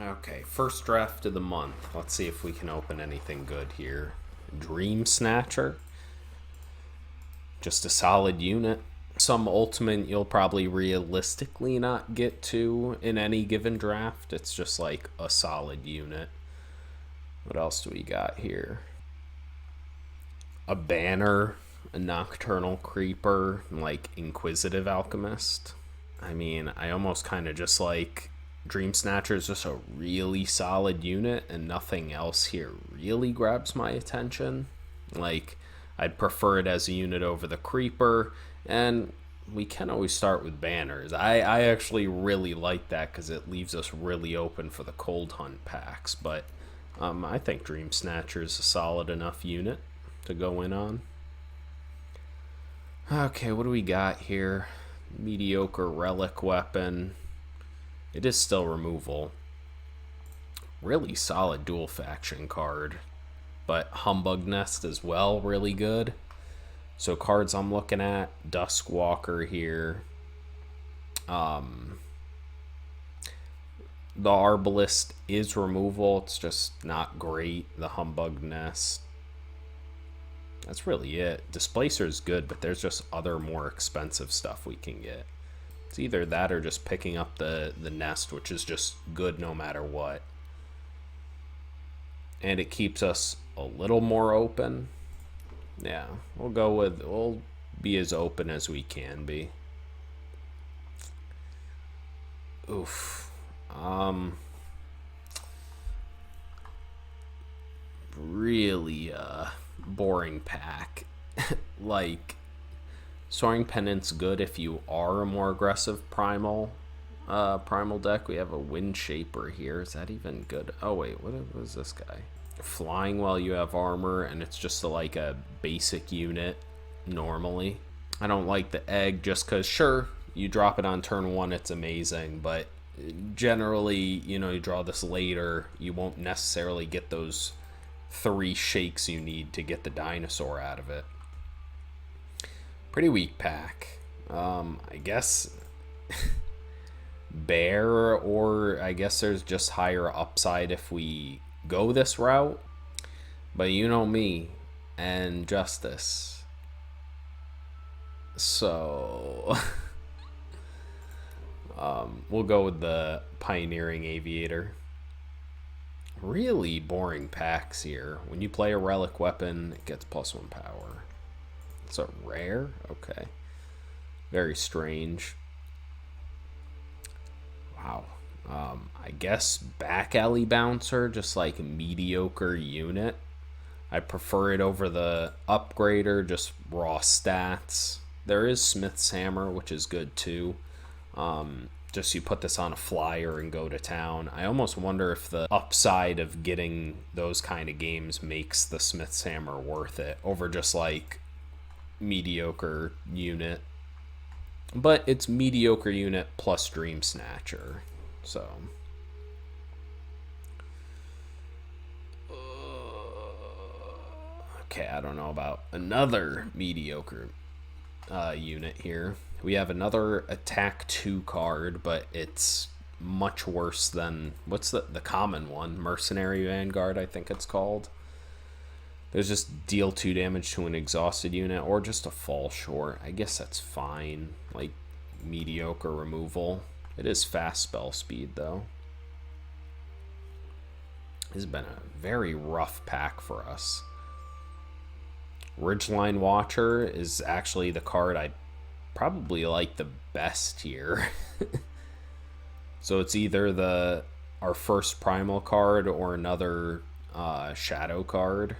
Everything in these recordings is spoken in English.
Okay, first draft of the month. Let's see if we can open anything good here. Dream Snatcher. Just a solid unit. Some ultimate you'll probably realistically not get to in any given draft. It's just like a solid unit. What else do we got here? A banner, a nocturnal creeper, like Inquisitive Alchemist. I mean, I almost kind of just like Dream Snatcher is just a really solid unit, and nothing else here really grabs my attention. Like, I'd prefer it as a unit over the creeper, and we can always start with banners. I actually really like that because it leaves us really open for the Cold Hunt packs, but I think Dream Snatcher is a solid enough unit to go in on. Okay, what do we got here? Mediocre relic weapon. It is still removal. Really solid dual faction card. But Humbug Nest as well, really good. So cards I'm looking at, Duskwalker here. The Arbalist is removal. It's just not great. The Humbug Nest. That's really it. Displacer is good, but there's just other more expensive stuff we can get. It's either that or just picking up the nest, which is just good no matter what. And it keeps us a little more open. Yeah, we'll be as open as we can be. Oof. Really boring pack. Like, Soaring Penance good if you are a more aggressive primal deck. We have a Wind Shaper here. Is that even good? Oh wait, what was this guy? Flying while you have armor, and it's just like a basic unit normally. I don't like the egg just because, sure, you drop it on turn 1, it's amazing, but generally, you draw this later, you won't necessarily get those 3 shakes you need to get the dinosaur out of it. Pretty weak pack. I guess bear, or I guess there's just higher upside if we go this route. But you know me and Justice. So we'll go with the Pioneering Aviator. Really boring packs here. When you play a relic weapon, it gets +1 power. It's a rare? Okay. Very strange. Wow. I guess Back Alley Bouncer, just like a mediocre unit. I prefer it over the Upgrader, just raw stats. There is Smith's Hammer, which is good too. Just you put this on a flyer and go to town. I almost wonder if the upside of getting those kind of games makes the Smith's Hammer worth it over just like mediocre unit. But it's mediocre unit plus Dream Snatcher. So okay, I don't know about another mediocre unit here. We have another attack 2 card, but it's much worse than what's the common one? Mercenary Vanguard, I think it's called. There's just deal 2 damage to an exhausted unit, or just a fall short. I guess that's fine. Like mediocre removal. It is fast spell speed though. This has been a very rough pack for us. Ridgeline Watcher is actually the card I probably like the best here. So it's either our first primal card or another shadow card.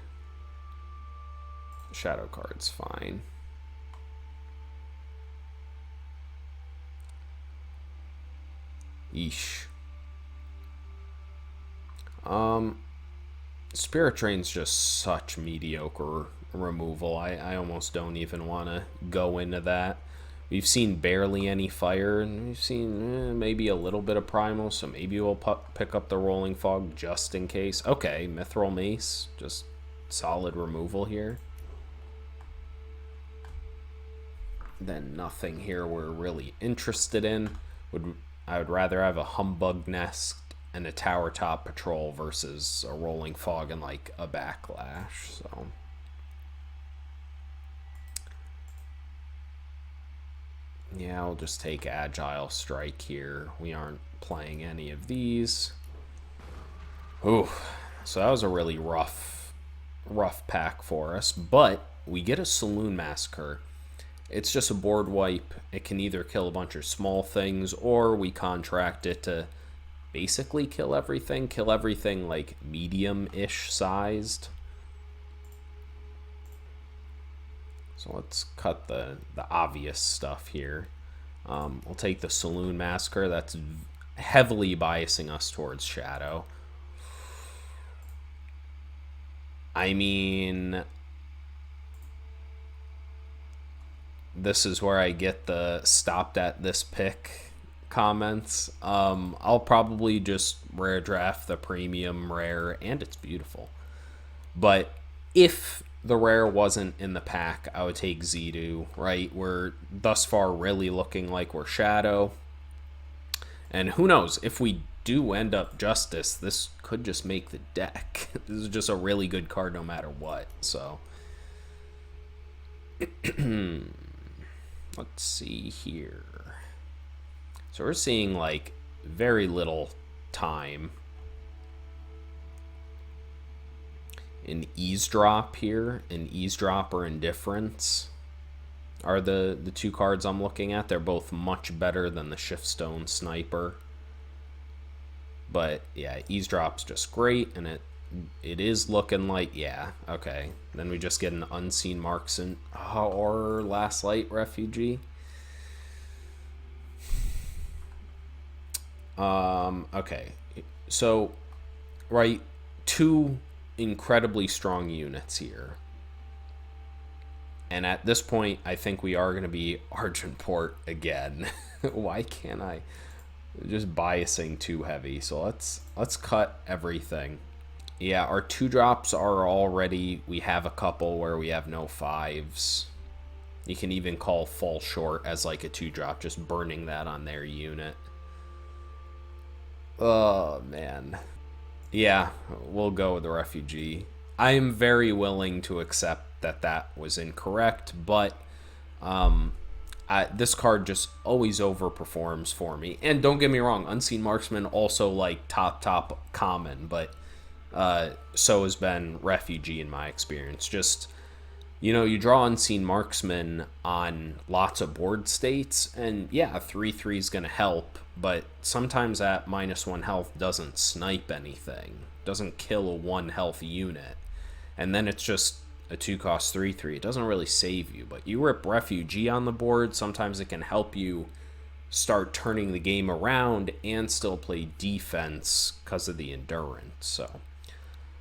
Shadow card's fine. Yeesh. Spirit Train's just such mediocre removal. I almost don't even want to go into that. We've seen barely any fire, and we've seen maybe a little bit of primal, so maybe we'll pick up the Rolling Fog just in case. Okay, Mithril Mace, just solid removal here. Then nothing here we're really interested in. I would rather have a Humbug Nest and a Tower Top Patrol versus a Rolling Fog and like a Backlash. So yeah, I'll just take Agile Strike here. We aren't playing any of these. Ooh, so that was a really rough pack for us, but we get a Saloon Massacre. It's just a board wipe. It can either kill a bunch of small things, or we contract it to basically kill everything like medium-ish sized. So let's cut the obvious stuff here. We'll take the Saloon Massacre. That's heavily biasing us towards Shadow. I mean, this is where I get the stopped at this pick comments. I'll probably just rare draft the premium rare, and it's beautiful. But if the rare wasn't in the pack, I would take Xidu, right? We're thus far really looking like we're Shadow. And who knows, if we do end up Justice, this could just make the deck. This is just a really good card no matter what. So let's see here. So we're seeing like very little time. An Eavesdrop here, an Eavesdrop or Indifference are the two cards I'm looking at. They're both much better than the Shiftstone Sniper. But yeah, Eavesdrop's just great, and it is looking like, yeah, okay. Then we just get an Unseen Marksman or Last Light Refugee. Okay, so right, two incredibly strong units here, and at this point I think we are going to be Argenport again. Why can't I? Just biasing too heavy. So let's cut everything. Yeah, our 2-drops are already, we have a couple where we have no 5s. You can even call Fall Short as like a 2-drop, just burning that on their unit. Oh man. Yeah, we'll go with the Refugee. I am very willing to accept that was incorrect, but this card just always overperforms for me. And don't get me wrong, Unseen Marksman also like top common, but so has been Refugee in my experience. Just, you draw Unseen Marksman on lots of board states, and yeah, 3/3 is going to help, but sometimes that -1 health doesn't snipe anything, doesn't kill a 1 health unit, and then it's just a 2-cost 3/3. It doesn't really save you, but you rip Refugee on the board, sometimes it can help you start turning the game around and still play defense because of the endurance. So,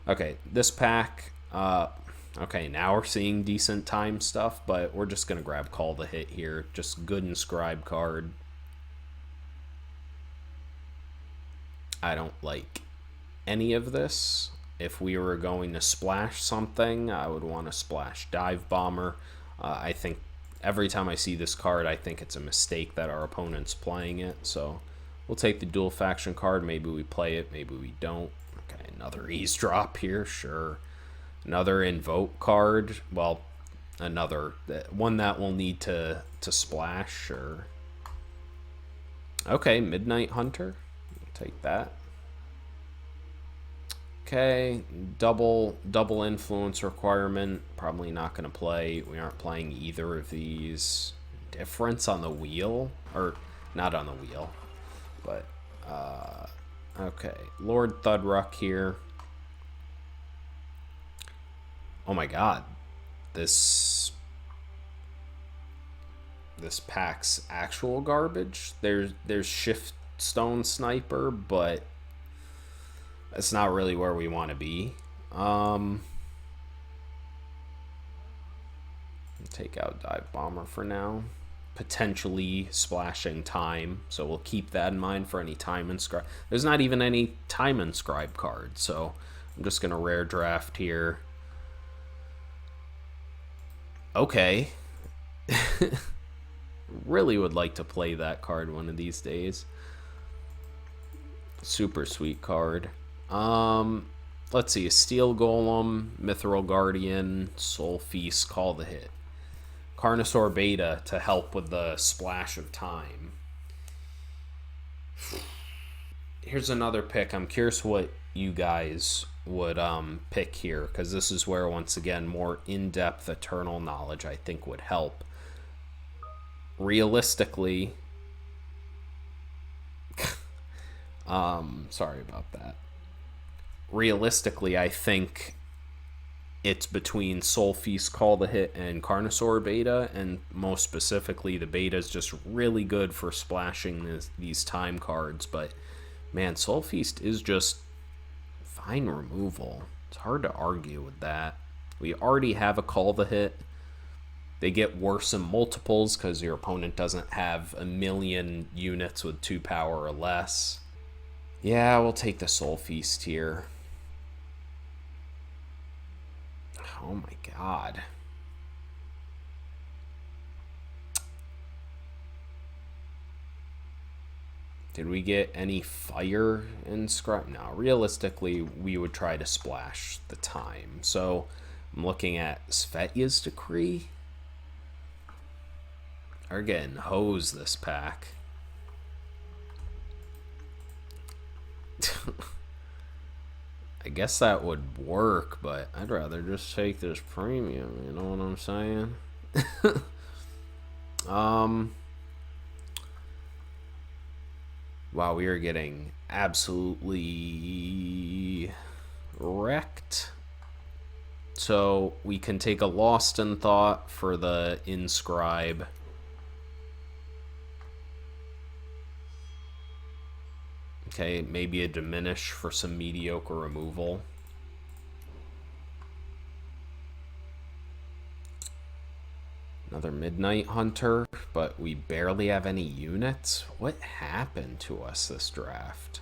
okay, this pack, okay, now we're seeing decent time stuff, but we're just going to grab Call the Hit here. Just good Inscribe card. I don't like any of this. If we were going to splash something, I would want to splash Dive Bomber. I think every time I see this card, I think it's a mistake that our opponent's playing it. So we'll take the Dual Faction card. Maybe we play it, maybe we don't. Okay, another Eavesdrop here, sure. Another Invoke card. Well, another one that we'll need to splash, sure. Okay, Midnight Hunter. Take that. Okay, double influence requirement. Probably not going to play. We aren't playing either of these. Difference on the wheel, or not on the wheel, but okay. Lord Thudruck here. Oh my god, this pack's actual garbage. There's Shiftstone Sniper, but that's not really where we want to be. Take out Dive Bomber for now. Potentially splashing Time, so we'll keep that in mind for any Time Inscribe. There's not even any Time Inscribe cards, so I'm just going to rare draft here. Okay. Really would like to play that card one of these days. Super sweet card. Let's see. Steel Golem, Mithril Guardian, Soul Feast, Call the Hit. Carnosaur Beta to help with the Splash of Time. Here's another pick. I'm curious what you guys would pick here, because this is where, once again, more in-depth Eternal knowledge I think would help. Realistically, sorry about that. Realistically, I think it's between Soul Feast, Call the Hit, and Carnosaur Beta, and most specifically, the Beta is just really good for splashing these time cards, but man, Soul Feast is just fine removal. It's hard to argue with that. We already have a Call the Hit. They get worse in multiples because your opponent doesn't have a million units with 2 power or less. Yeah, we'll take the Soul Feast here. Oh my god. Did we get any fire in Scribe? No, realistically, we would try to splash the time. So I'm looking at Svetya's Decree. Are getting hosed this pack. I guess that would work, but I'd rather just take this premium, you know what I'm saying? Wow, we are getting absolutely wrecked. So we can take a Lost in Thought for the Inscribe. Okay, maybe a Diminish for some mediocre removal. Another Midnight Hunter, but we barely have any units. What happened to us this draft?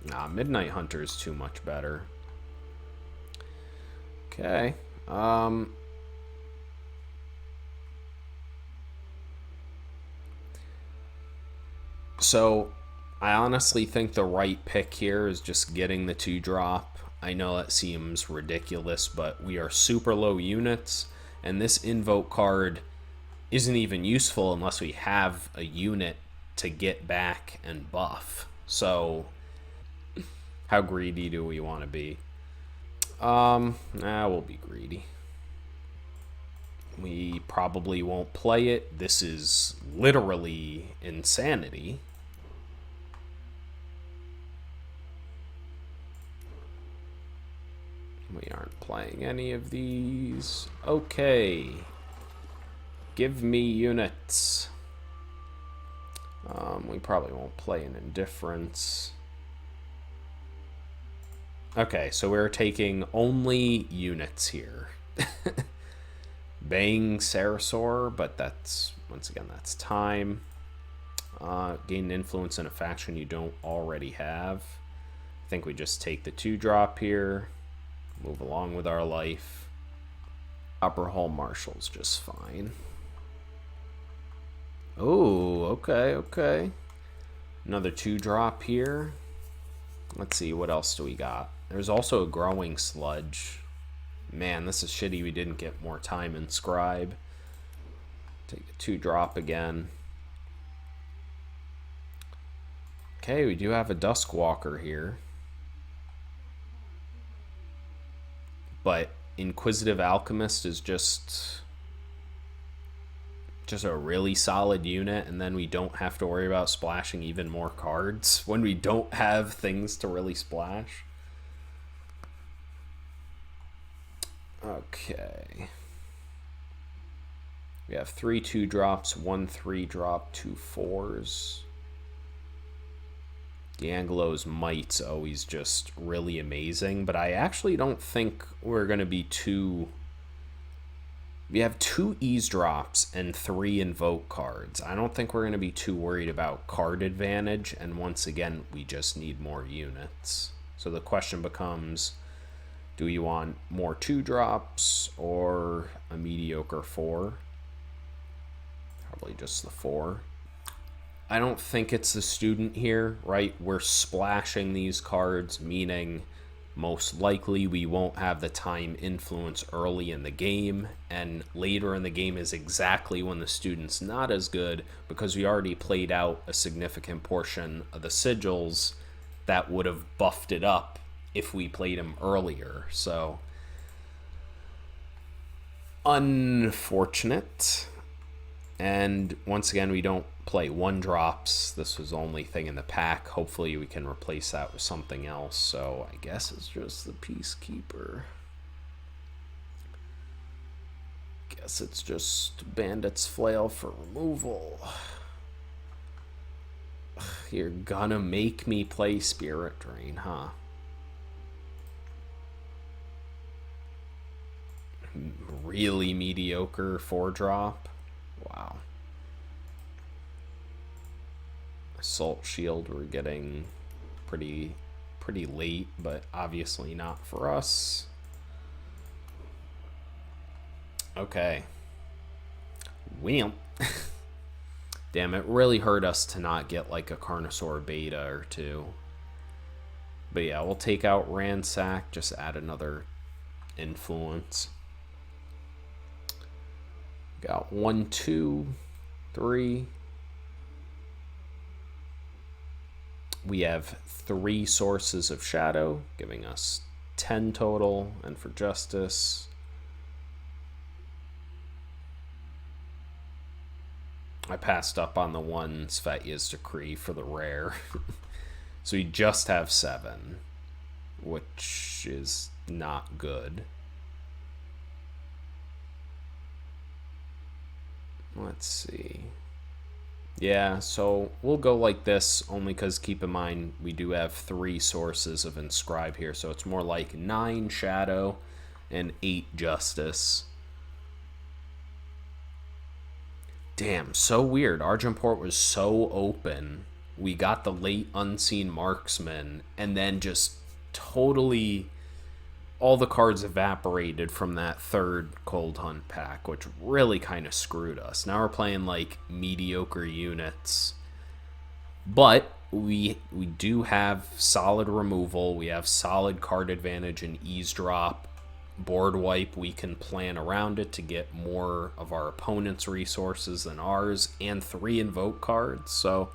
Nah, Midnight Hunter is too much better. Okay. So, I honestly think the right pick here is just getting the 2-drop. I know that seems ridiculous, but we are super low units, and this Invoke card isn't even useful unless we have a unit to get back and buff. So, how greedy do we want to be? We'll be greedy. We probably won't play it. This is literally insanity. We aren't playing any of these. Okay. Give me units. We probably won't play an Indifference. Okay, so we're taking only units here. Bang Sarasaur, but that's, once again, that's time. Gain influence in a faction you don't already have. I think we just take the 2-drop here. Move along with our life. Upper Hall Marshal's just fine. Oh, okay. Another 2-drop here. Let's see, what else do we got? There's also a Growing Sludge. Man, this is shitty we didn't get more time in Scribe. Take a 2-drop again. Okay, we do have a Duskwalker here. But Inquisitive Alchemist is just a really solid unit, and then we don't have to worry about splashing even more cards when we don't have things to really splash. Okay. We have 3 2-drops, 1 3-drop, 2 4s. D'Angelo's Might's always just really amazing, but I actually don't think we're going to be too... We have 2 Eavesdrops and 3 Invoke cards. I don't think we're going to be too worried about card advantage, and once again, we just need more units. So the question becomes, do you want more 2-drops or a mediocre 4? Probably just the 4. I don't think it's the student here, right? We're splashing these cards, meaning most likely we won't have the time influence early in the game, and later in the game is exactly when the student's not as good because we already played out a significant portion of the sigils that would have buffed it up if we played him earlier. So, unfortunate. And once again, we don't play one drops. This was the only thing in the pack. Hopefully we can replace that with something else. So I guess it's just the Peacekeeper. Guess it's just Bandit's Flail for removal. You're gonna make me play Spirit Drain, huh? Really mediocre 4-drop. Wow. Assault Shield we're getting pretty late, but obviously not for us. Okay. Well. Damn, it really hurt us to not get like a Carnosaur Beta or two. But yeah, we'll take out Ransack, just add another influence. Got 1, 2, 3. We have 3 sources of shadow, giving us 10 total. And for justice, I passed up on the one Svetya's Decree for the rare. So we just have 7, which is not good. Let's see. Yeah, so we'll go like this only because keep in mind we do have 3 sources of Inscribe here, so it's more like 9 Shadow and 8 Justice. Damn, so weird. Argenport was so open. We got the late Unseen Marksman, and then just totally all the cards evaporated from that 3rd Cold Hunt pack, which really kind of screwed us. Now we're playing like mediocre units. But we do have solid removal. We have solid card advantage and eavesdrop. Board wipe, we can plan around it to get more of our opponent's resources than ours, and 3 invoke cards. So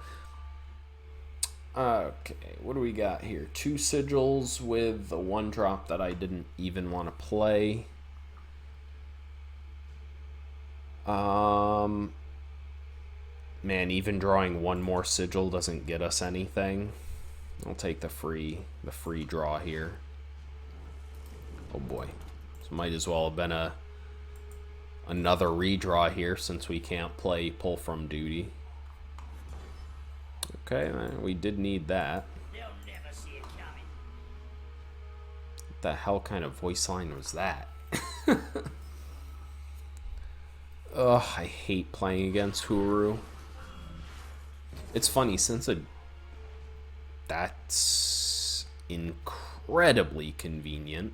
okay, what do we got here? 2 sigils with the 1 drop that I didn't even want to play. Man, even drawing 1 more sigil doesn't get us anything. I'll take the free draw here. Oh boy. So might as well have been another redraw here since we can't play Pull from Duty. Okay, we did need that. They'll never see it coming. What the hell kind of voice line was that? Ugh, I hate playing against Huru. It's funny, since that's incredibly convenient.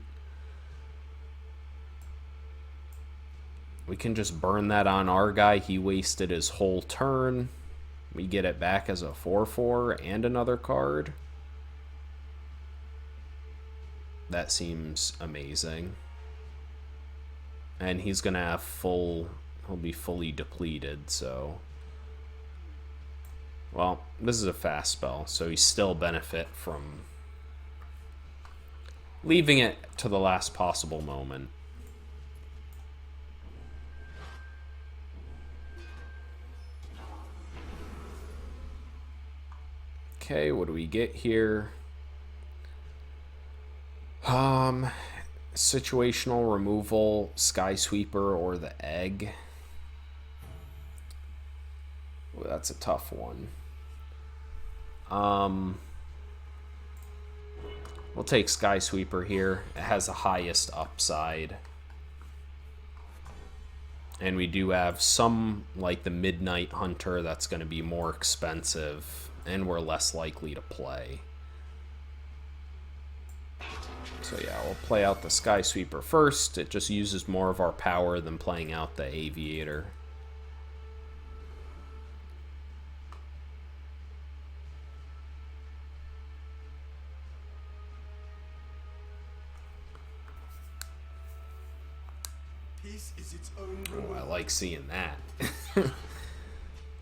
We can just burn that on our guy. He wasted his whole turn. We get it back as a 4/4 and another card. That seems amazing. And he's going to have he'll be fully depleted, so. Well, this is a fast spell, so he still benefit from leaving it to the last possible moment. Okay, what do we get here? Situational removal, Sky Sweeper, or the egg. Well, that's a tough one. We'll take Sky Sweeper here. It has the highest upside. And we do have some, like the Midnight Hunter, that's going to be more expensive, and we're less likely to play. So yeah, we'll play out the Sky Sweeper first. It just uses more of our power than playing out the Aviator. This is its own Oh, I like seeing that.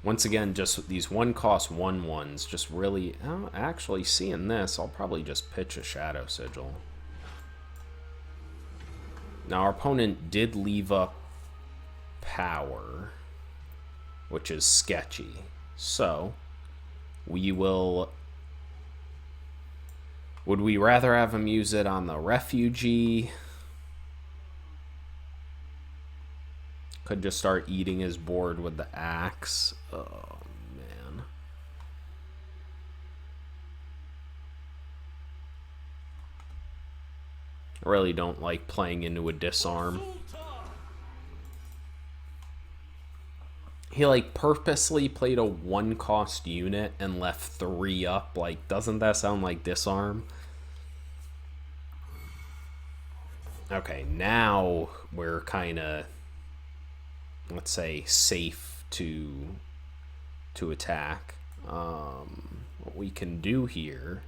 Once again, just these one-cost 1/1s, just really... Oh, actually, seeing this, I'll probably just pitch a Shadow Sigil. Now, our opponent did leave up power, which is sketchy. So, we will... Would we rather have him use it on the Refugee? Could just start eating his board with the axe. Oh, man. I really don't like playing into a disarm. He, like, purposely played a one-cost unit and left 3 up. Like, doesn't that sound like disarm? Okay, now we're kind of... let's say safe to attack. What we can do here,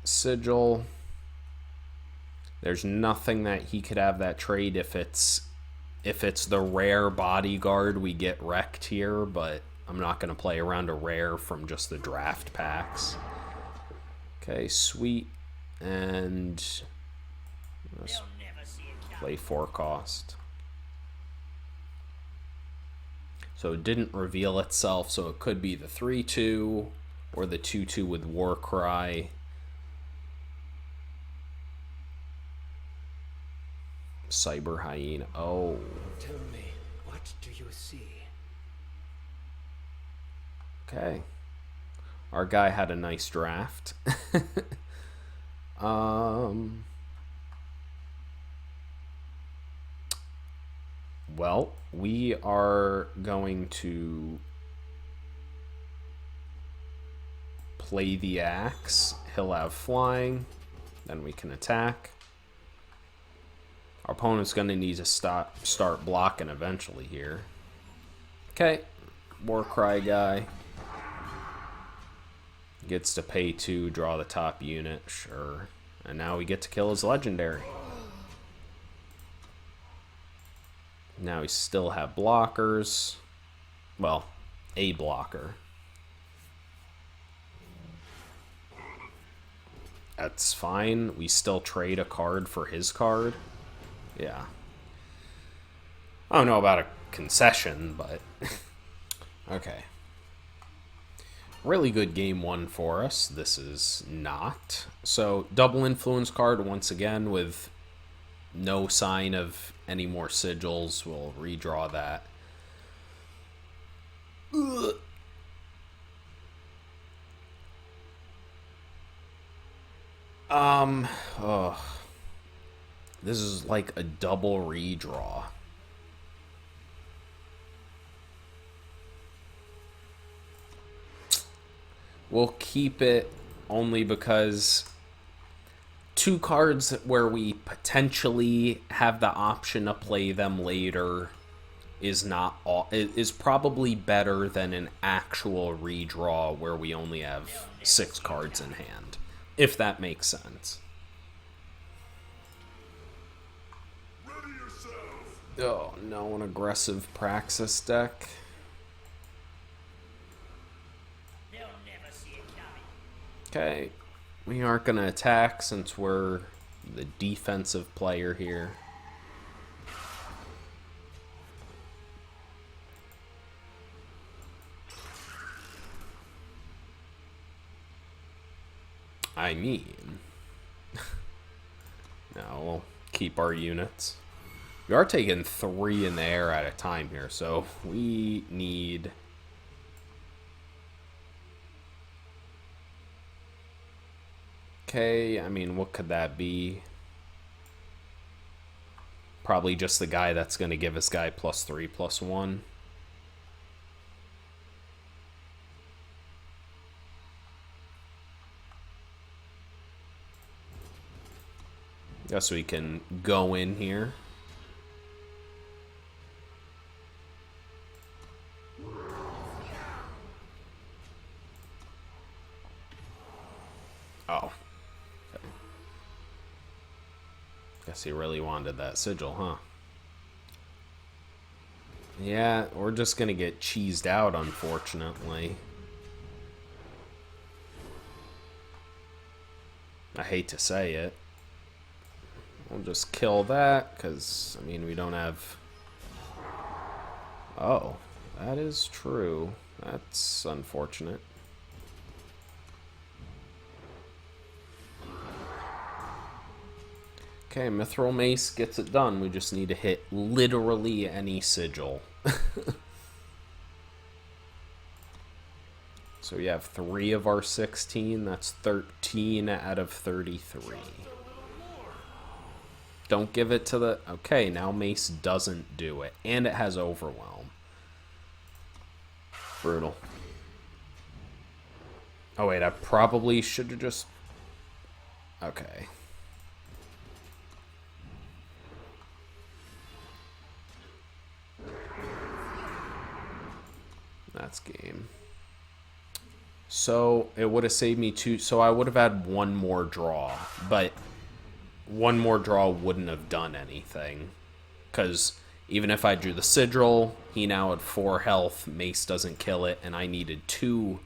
Sigil, there's nothing that he could have that trade. If it's the rare bodyguard, we get wrecked here, but I'm not going to play around a rare from just the draft packs. Okay, sweet. And let's play 4 cost. So it didn't reveal itself, so it could be the 3/2 or the 2/2 with Warcry. Cyber Hyena. Oh. Tell me, what do you see? Okay. Our guy had a nice draft. Well, we are going to play the axe. He'll have flying. Then we can attack. Our opponent's going to need to start blocking eventually here. Okay. Warcry guy. Gets to pay 2, draw the top unit. Sure. And now we get to kill his legendary. Now we still have blockers. Well, a blocker. That's fine. We still trade a card for his card. Yeah. I don't know about a concession, but... Okay. Really good game 1 for us. This is not. So, double influence card once again with no sign of any more sigils. We'll redraw that. Ugh. Oh. This is like a double redraw. We'll keep it only because 2 cards where we potentially have the option to play them later is probably better than an actual redraw where we only have 6 cards in hand, if that makes sense. Oh no, an aggressive Praxis deck. Okay, we aren't going to attack since we're the defensive player here. I mean, no, we'll keep our units. We are taking 3 in the air at a time here, so we need... Okay, I mean, what could that be? Probably just the guy that's going to give us guy +3/+1. Guess we can go in here. Oh. Guess he really wanted that sigil, huh? Yeah, we're just gonna get cheesed out, unfortunately. I hate to say it. We'll just kill that, because, I mean, we don't have... Oh, that is true. That's unfortunate. Okay, Mithril Mace gets it done. We just need to hit literally any sigil. So we have 3 of our 16. That's 13 out of 33. Don't give it to the... Okay, now Mace doesn't do it. And it has Overwhelm. Brutal. Oh, wait, I probably should have just... Okay. That's game. So, it would have saved me 2... So, I would have had 1 more draw. But 1 more draw wouldn't have done anything. Because even if I drew the Sigil, he now had 4 health. Mace doesn't kill it. And I needed 2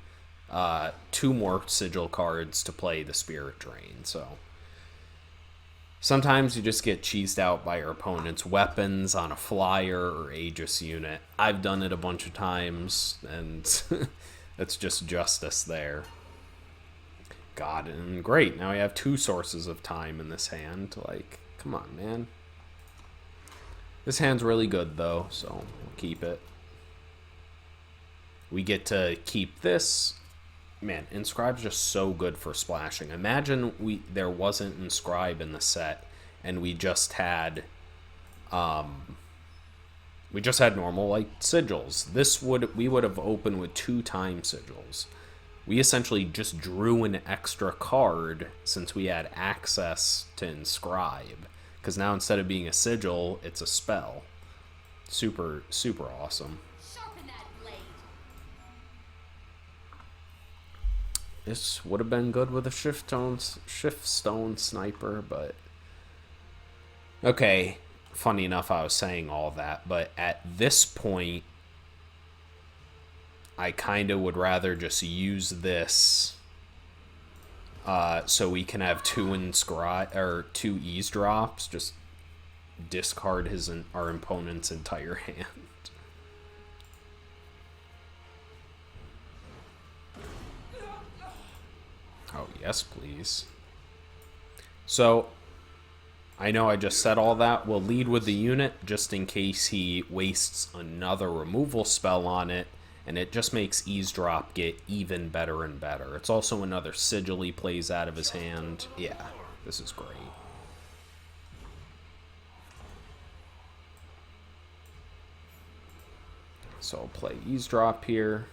more Sigil cards to play the Spirit Drain. So, sometimes you just get cheesed out by your opponent's weapons on a flyer or Aegis unit. I've done it a bunch of times, and it's just justice there. God, and great. Now we have 2 sources of time in this hand. Like, come on, man. This hand's really good, though, so we'll keep it. We get to keep this. Man, Inscribe's just so good for splashing. Imagine there wasn't Inscribe in the set, and we just had normal, like, sigils. We would have opened with 2 time sigils. We essentially just drew an extra card since we had access to Inscribe. Because now instead of being a sigil, it's a spell. Super, super awesome. Sharpen that blade. This would have been good with a shift stone sniper, but... Okay, funny enough I was saying all that, but at this point, I kind of would rather just use this so we can have 2 Inscribe, or 2 eavesdrops, just discard our opponent's entire hand. Oh, yes, please. So, I know I just said all that. We'll lead with the unit just in case he wastes another removal spell on it, and it just makes eavesdrop get even better and better. It's also another sigil he plays out of his hand. Yeah, this is great. So I'll play eavesdrop here.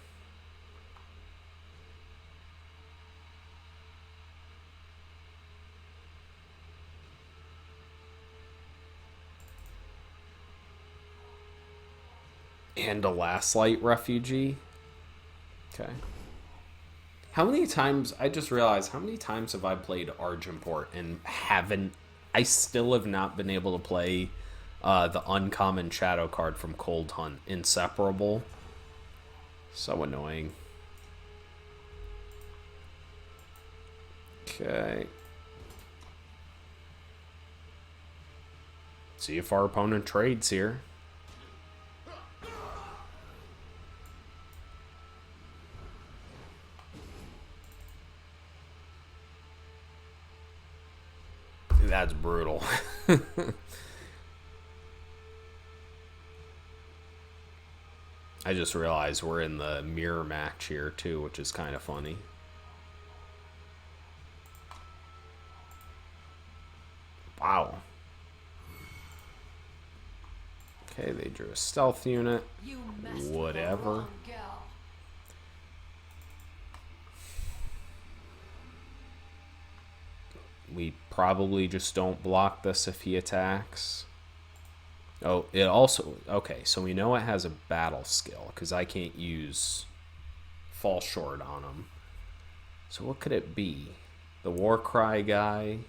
And a Last Light refugee. Okay. How many times... I just realized, how many times have I played Argenport and I still have not been able to play the uncommon shadow card from Cold Hunt, Inseparable. So annoying. Okay. See if our opponent trades here. That's brutal. I just realized we're in the mirror match here too, which is kind of funny. Wow. Okay, they drew a stealth unit. Whatever. We probably just don't block this if he attacks. Oh, it also... Okay, so we know it has a battle skill, because I can't use Fall Short on him. So what could it be? The Warcry guy?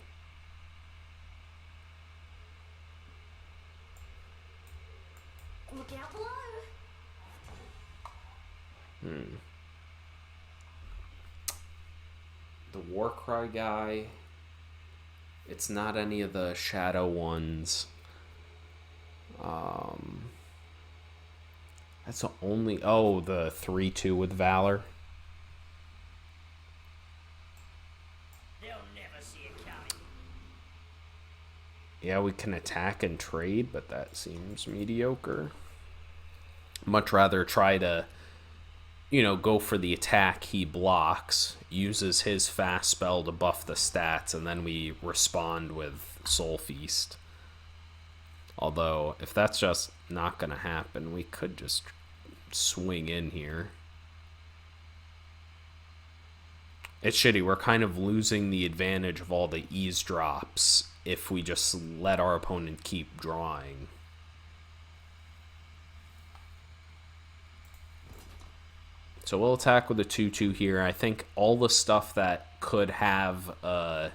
The Warcry guy. It's not any of the shadow ones. That's the only... Oh, the 3-2 with Valor. They'll never see it coming. Yeah, we can attack and trade, but that seems mediocre. Much rather try to, go for the attack he blocks, uses his fast spell to buff the stats, and then we respond with Soul Feast. Although, if that's just not going to happen, we could just swing in here. It's shitty. We're kind of losing the advantage of all the eavesdrops if we just let our opponent keep drawing. So we'll attack with a 2-2 here. I think all the stuff that could have a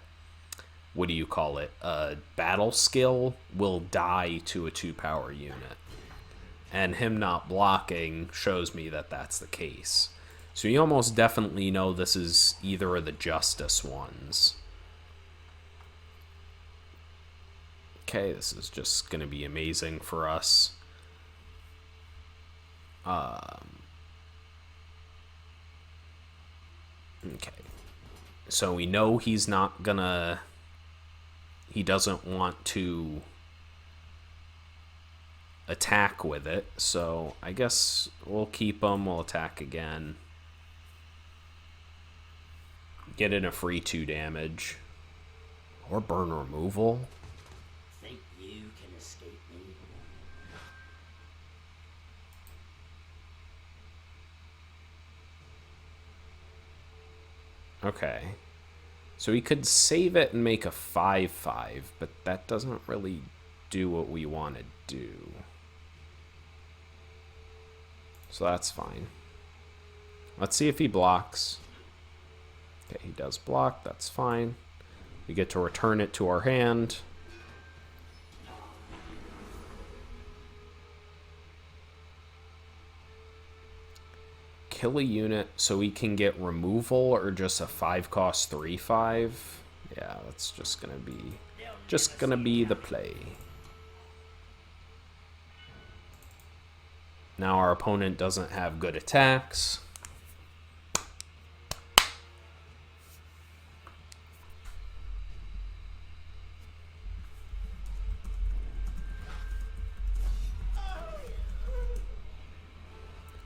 battle skill will die to a 2-power unit. And him not blocking shows me that that's the case. So you almost definitely know this is either of the Justice ones. Okay, this is just going to be amazing for us. Okay. So we know he's not gonna... He doesn't want to attack with it. So I guess we'll keep him. We'll attack again. Get in a free 2 damage. Or burn removal. Think you can escape me? Okay. So we could save it and make a 5-5, but that doesn't really do what we want to do. So that's fine. Let's see if he blocks. Okay, he does block. That's fine. We get to return it to our hand. Kill a unit so we can get removal or just a 5-cost 3-5. Yeah, that's just gonna be the play. Now our opponent doesn't have good attacks.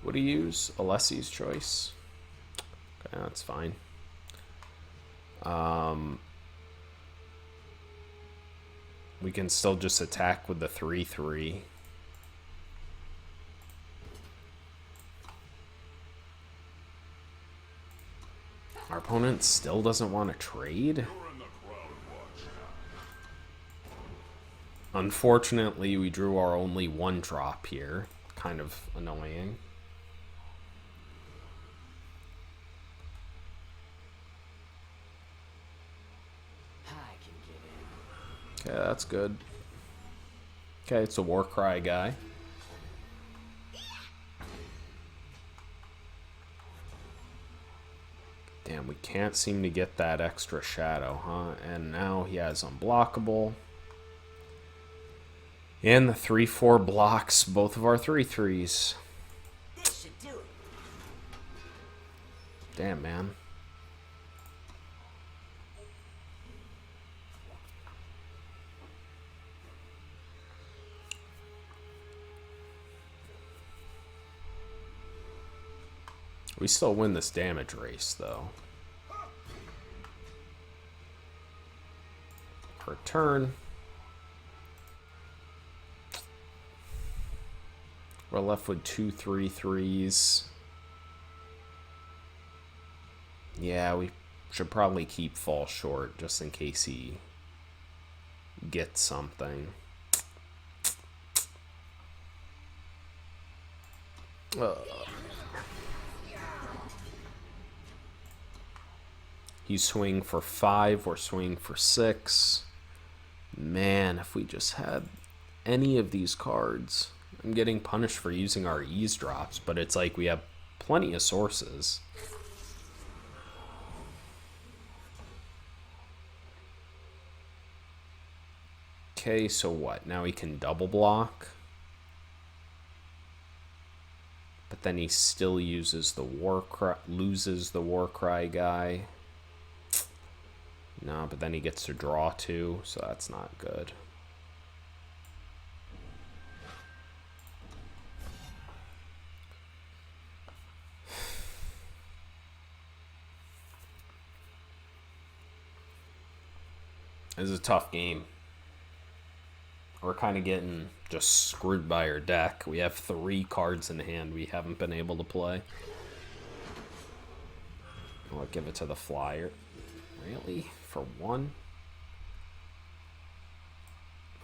What do you use? Alessi's Choice. Okay, that's fine. We can still just attack with the 3-3. Our opponent still doesn't want to trade? Unfortunately, we drew our only 1-drop here. Kind of annoying. Okay, that's good. Okay, it's a Warcry guy. Damn, we can't seem to get that extra shadow, huh? And now he has unblockable. And the 3-4 blocks both of our 3-3s. This should do it. Damn, man. We still win this damage race, though. Per turn. We're left with 2 3-3s. Yeah, we should probably keep Fall Short just in case he gets something. You swing for 5 or swing for 6. Man, if we just had any of these cards. I'm getting punished for using our eavesdrops, but it's like we have plenty of sources. Okay, so what? Now he can double block. But then he still uses the Warcry, loses the Warcry guy. No, but then he gets to draw too, so that's not good. This is a tough game. We're kind of getting just screwed by our deck. We have 3 cards in hand we haven't been able to play. I'll give it to the flyer. Really? For 1?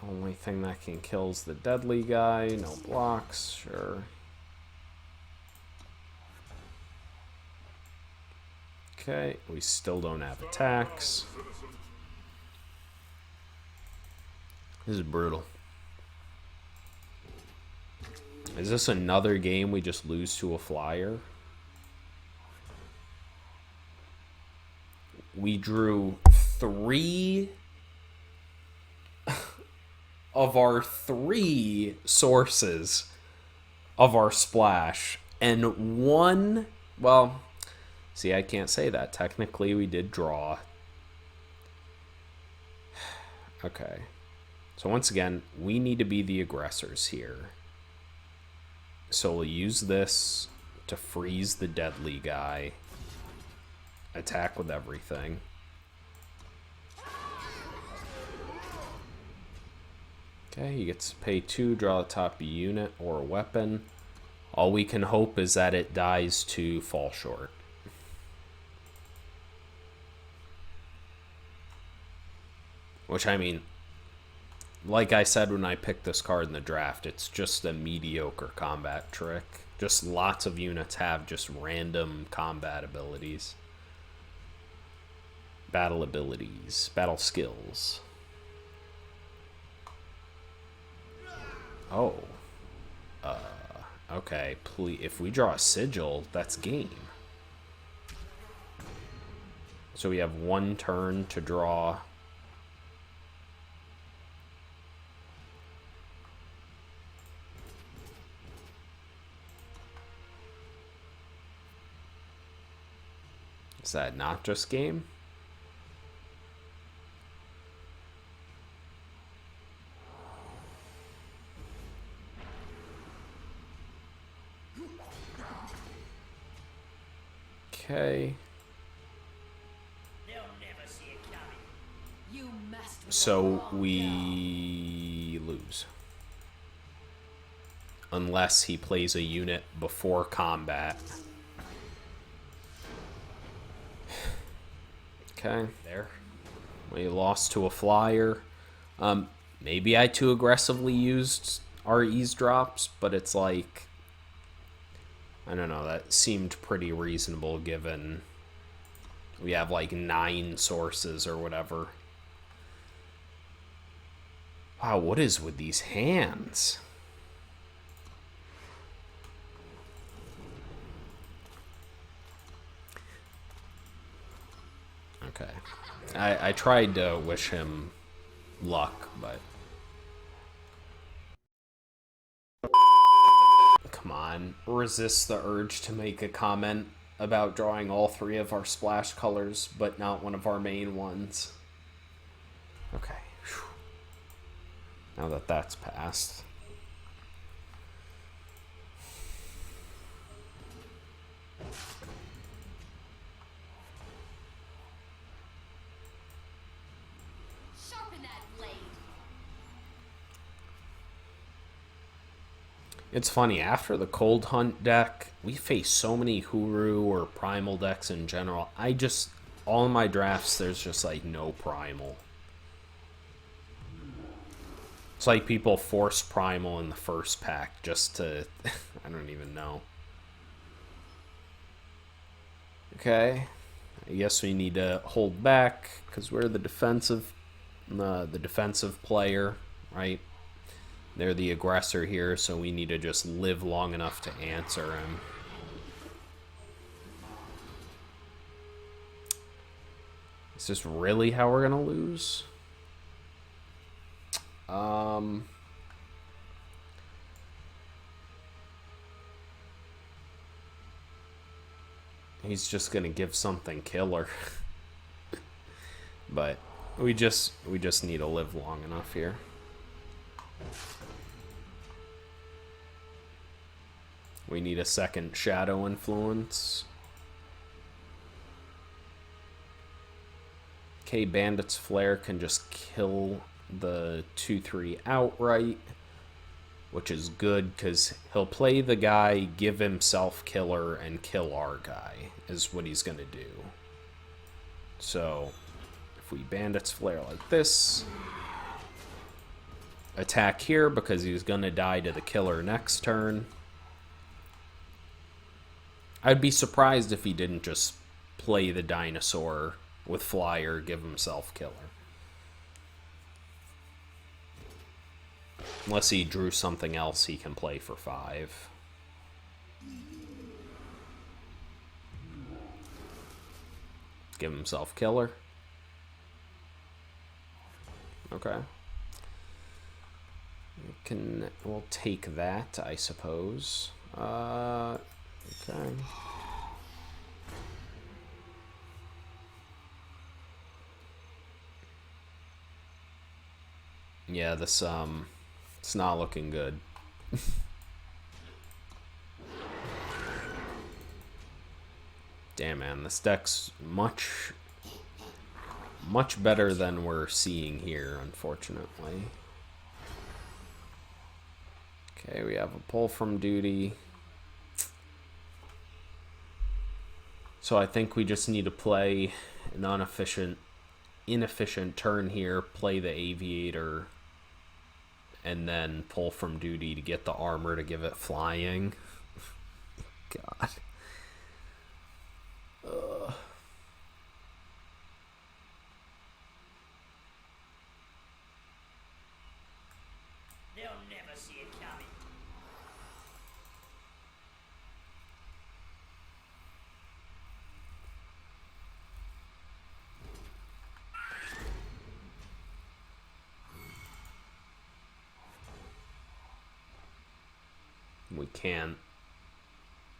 Only thing that can kill is the deadly guy. No blocks. Sure. Okay. We still don't have attacks. This is brutal. Is this another game we just lose to a flyer? We drew 3 of our 3 sources of our splash. And 1... Well, see, I can't say that. Technically, we did draw. Okay. So once again, we need to be the aggressors here. So we'll use this to freeze the deadly guy. Attack with everything. Okay, he gets to pay 2, draw the top unit or a weapon. All we can hope is that it dies to fall short. Which, I mean, like I said when I picked this card in the draft, it's just a mediocre combat trick. Just lots of units have just random combat abilities. Battle abilities. Battle skills. Oh. Okay, please. If we draw a sigil, that's game. So we have 1 turn to draw... Is that not just game? Okay. They'll never see it coming. You messed with So the wrong we lose. Unless he plays a unit before combat. Okay, there. We lost to a flyer. Maybe I too aggressively used our eavesdrops, but it's like... I don't know, that seemed pretty reasonable given we have like 9 sources or whatever. Wow, what is with these hands? Okay. I tried to wish him luck, but... Come on, resist the urge to make a comment about drawing all 3 of our splash colors, but not one of our main ones. Okay. Whew. Now that that's passed. Sharpen that blade. It's funny, after the Cold Hunt deck, we face so many Huru or Primal decks in general. All in my drafts, there's just like no Primal. It's like people force Primal in the first pack just to, I don't even know. Okay, I guess we need to hold back because we're the defensive player, right? They're the aggressor here, so we need to just live long enough to answer him. Is this really how we're gonna lose? He's just gonna give something killer. But we just need to live long enough here. We need a second shadow influence. Okay, Bandit's Flare can just kill the 2/3 outright, which is good because he'll play the guy, give himself killer, and kill our guy is what he's gonna do. So if we Bandit's Flare like this, attack here because he's gonna die to the killer next turn. I'd be surprised if he didn't just play the dinosaur with Flyer, give himself killer. Unless he drew something else he can play for 5. Give himself killer. Okay. We'll take that, I suppose. Okay. Yeah, this it's not looking good. Damn, man, this deck's much better than we're seeing here, unfortunately. Okay, we have a pull from duty. So I think we just need to play an inefficient turn here, play the Aviator, and then pull from duty to get the armor to give it flying. God. They'll never see it coming.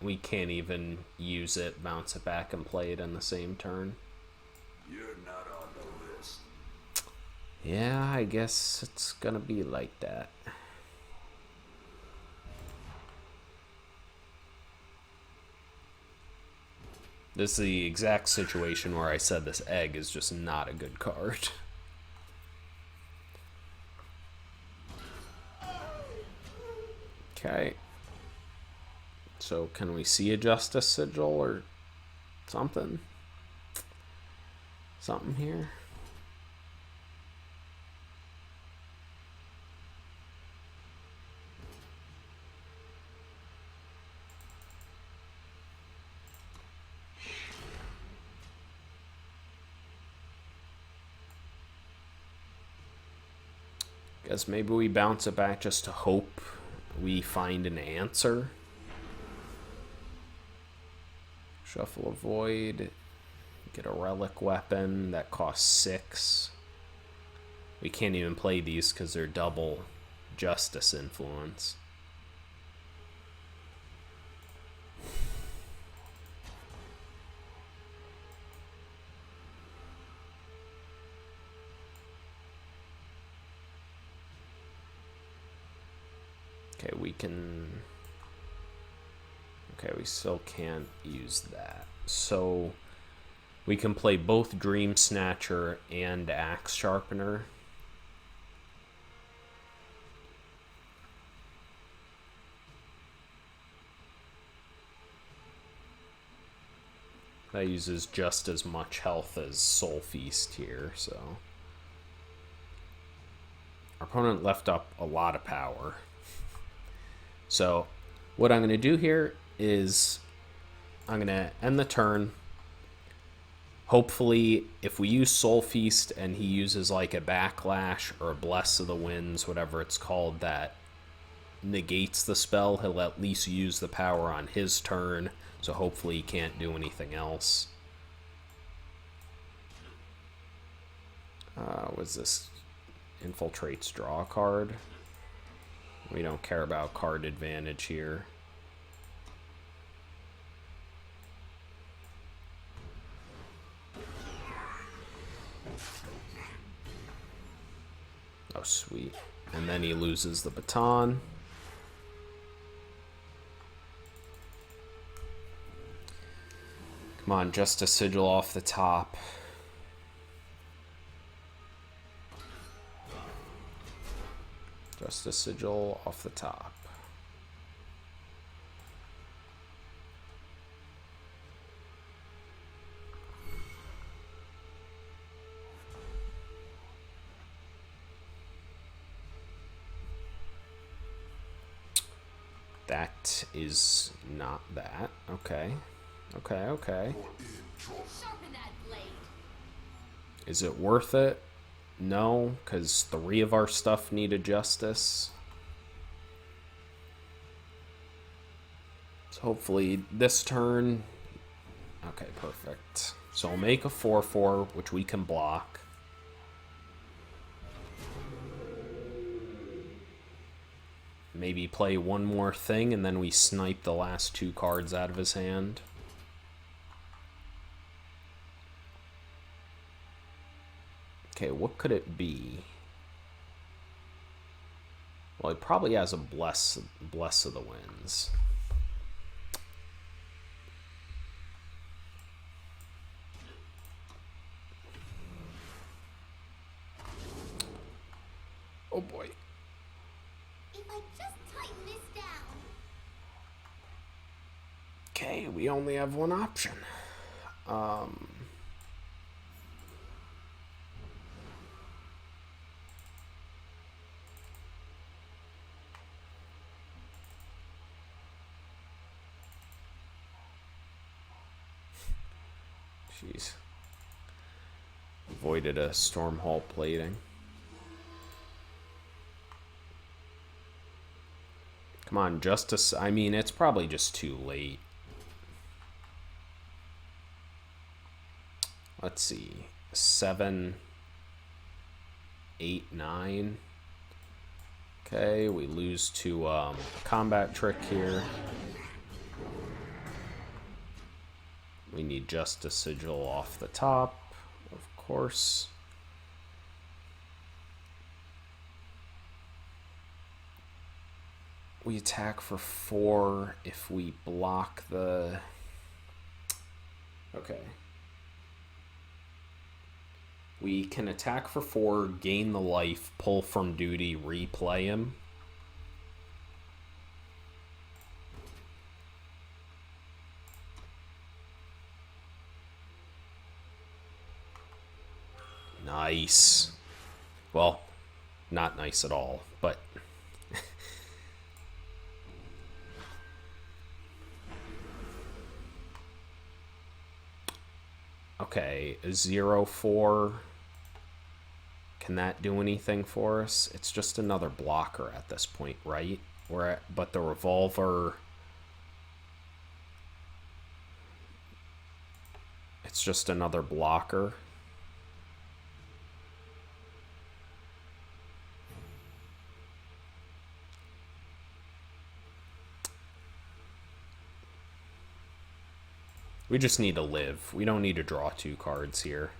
We can't even use it, bounce it back, and play it in the same turn. You're not on the list. Yeah, I guess it's gonna be like that. This is the exact situation where I said this egg is just not a good card. Okay. So can we see a Justice Sigil or something? Something here? Guess maybe we bounce it back just to hope we find an answer. Shuffle a Void. Get a Relic Weapon that costs 6. We can't even play these because they're double Justice influence. Okay, we can... Okay, we still can't use that. So we can play both Dream Snatcher and Axe Sharpener. That uses just as much health as Soul Feast here, so... Our opponent left up a lot of power. So what I'm going to do here is I'm going to end the turn. Hopefully, if we use Soul Feast and he uses like a Backlash or a Bless of the Winds, whatever it's called, that negates the spell, he'll at least use the power on his turn. So hopefully he can't do anything else. Was this infiltrates draw card? We don't care about card advantage here. Oh, sweet. And then he loses the baton. Come on, just a sigil off the top. Just a sigil off the top. That is not that. Okay. Okay. Sharpen that blade. Is it worth it? No, because 3 of our stuff needed justice. So hopefully this turn... Okay, perfect. So I'll make a 4/4, which we can block. Maybe play one more thing, and then we snipe the last 2 cards out of his hand. Okay, what could it be? Well, he probably has a bless of the Winds. Oh boy. If I just tighten this down. Okay, we only have one option. Jeez. Avoided a Stormhall plating. Come on, Justice. I mean, it's probably just too late. Let's see. 7, 8, 9. Okay, we lose to combat trick here. We need Justice Sigil off the top, of course. We attack for 4 if we block the... Okay. We can attack for 4, gain the life, pull from duty, replay him. Nice. Well, not nice at all, but... Okay, a 0/4. Can that do anything for us? It's just another blocker at this point, right? But the revolver... It's just another blocker. We just need to live. We don't need to draw 2 cards here.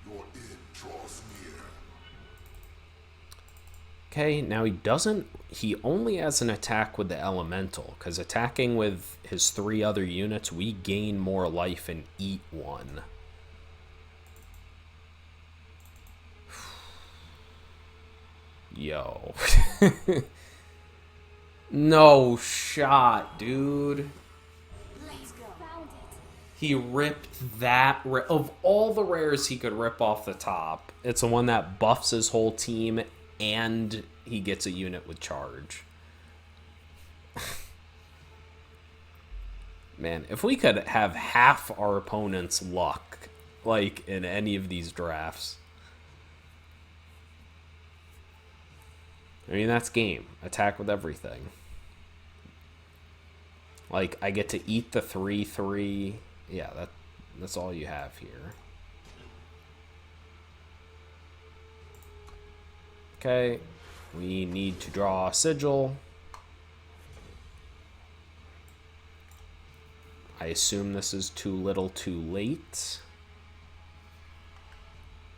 Your end draws near. Okay, now he only has an attack with the elemental, because attacking with his 3 other units, we gain more life and eat 1. Yo. No shot, dude. Let's go. Found it. He ripped that... Of all the rares he could rip off the top, it's the one that buffs his whole team and he gets a unit with charge. Man, if we could have half our opponent's luck, like, in any of these drafts. I mean, that's game. Attack with everything. Like, I get to eat the 3/3... Yeah, that's all you have here. Okay, we need to draw a sigil. I assume this is too little too late,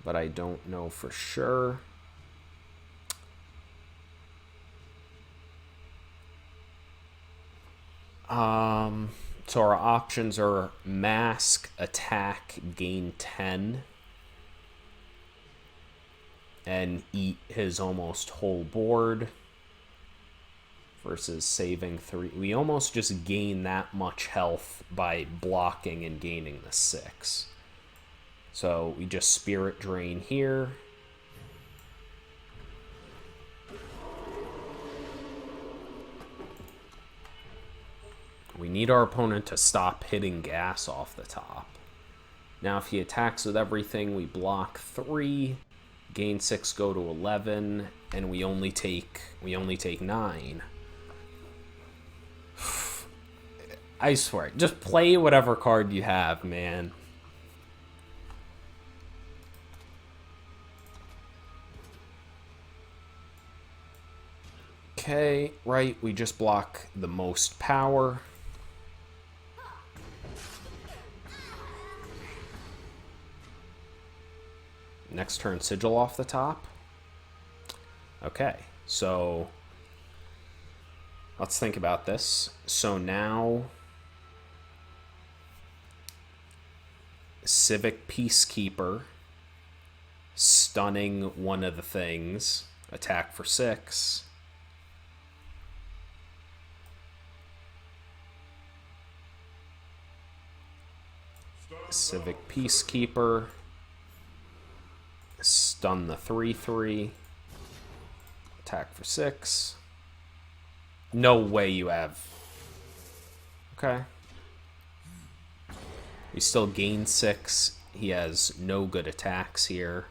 but I don't know for sure. So our options are mask, attack, gain 10, and eat his almost whole board, versus saving 3. We almost just gain that much health by blocking and gaining the 6. So we just Spirit Drain here. We need our opponent to stop hitting gas off the top. Now if he attacks with everything, we block 3, gain 6, go to 11, and we only take 9. I swear, just play whatever card you have, man. Okay, right, we just block the most power. Next turn, Sigil off the top. Okay, so let's think about this. So now Civic Peacekeeper, stunning one of the things, attack for 6. Civic Peacekeeper, stun the 3/3, attack for 6. No way you have. Okay. We still gain 6. He has no good attacks here.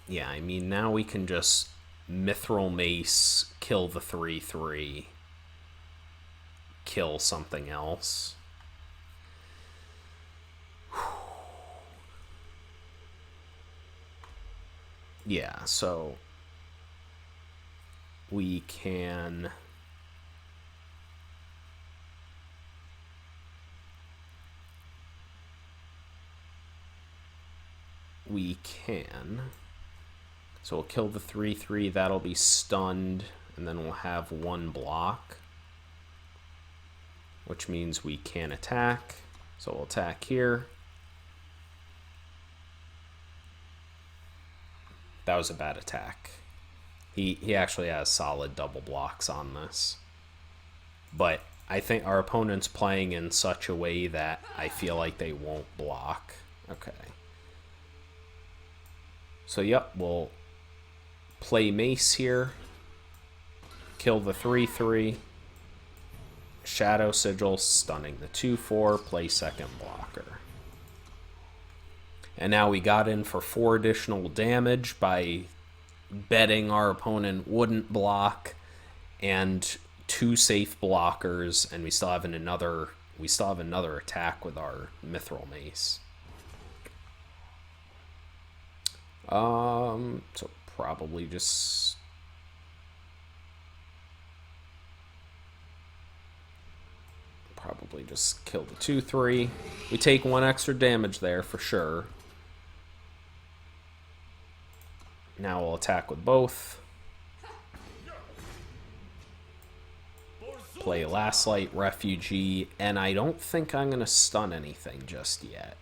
Yeah, I mean, now we can just Mithril Mace, kill the 3/3, kill something else. Yeah, so we can so we'll kill the 3/3, that'll be stunned, and then we'll have 1 block, which means we can attack. So we'll attack here. That was a bad attack. He actually has solid double blocks on this. But I think our opponent's playing in such a way that I feel like they won't block. Okay. So yep, we'll play Mace here. Kill the 3/3. Shadow Sigil, stunning the 2/4, play second blocker. And now we got in for 4 additional damage by betting our opponent wouldn't block, and 2 safe blockers, and we still have another attack with our Mithril Mace. So probably just kill the 2/3. We take 1 extra damage there for sure. Now we'll attack with both. Play Last Light, Refugee, and I don't think I'm going to stun anything just yet.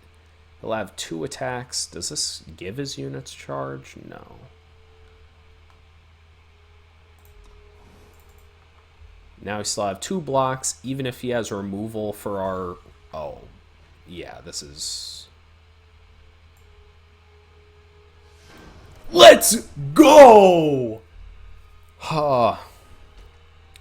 He'll have 2 attacks. Does this give his units charge? No. Now we still have 2 blocks, even if he has removal for our... Oh, yeah, this is... Let's go! Huh.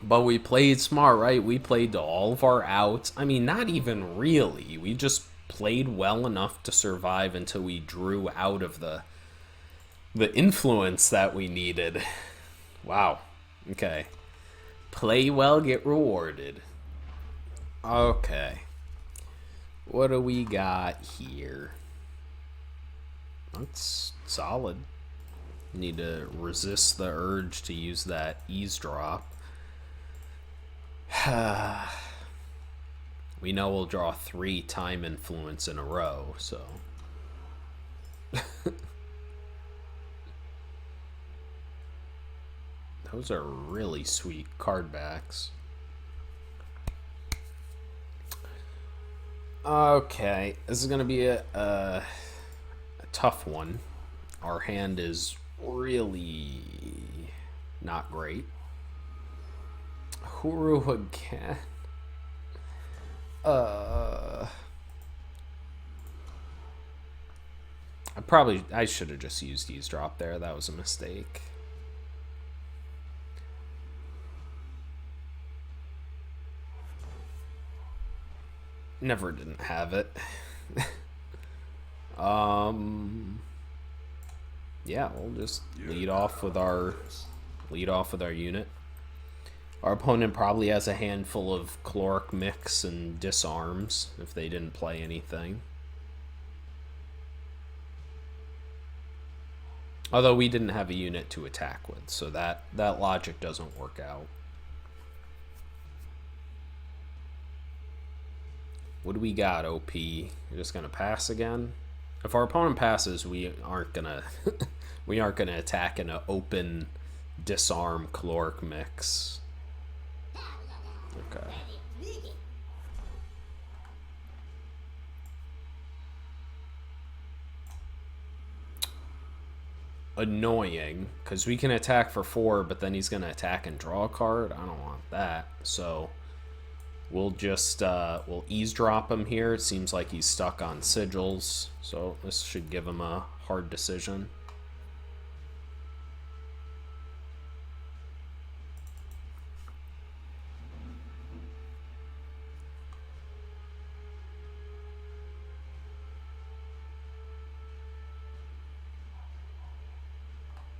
But we played smart, right? We played to all of our outs. I mean, not even really. We just played well enough to survive until we drew out of the The influence that we needed. Wow. Okay. Play well, get rewarded. Okay. What do we got here? That's solid. Need to resist the urge to use that eavesdrop. We know we'll draw 3 time influence in a row, so. Those are really sweet card backs. Okay, this is gonna be a tough one. Our hand is really not great. Huru again. I should have just used eavesdrop there. That was a mistake. Never didn't have it. Yeah, we'll just lead off with our unit. Our opponent probably has a handful of caloric mix and disarms if they didn't play anything. Although we didn't have a unit to attack with, so that logic doesn't work out. What do we got, OP? You're just gonna pass again? If our opponent passes, we aren't gonna attack in an open disarm caloric mix. Okay. Annoying, because we can attack for 4, but then he's gonna attack and draw a card. I don't want that. So we'll just we'll eavesdrop him here. It seems like he's stuck on sigils, so this should give him a hard decision.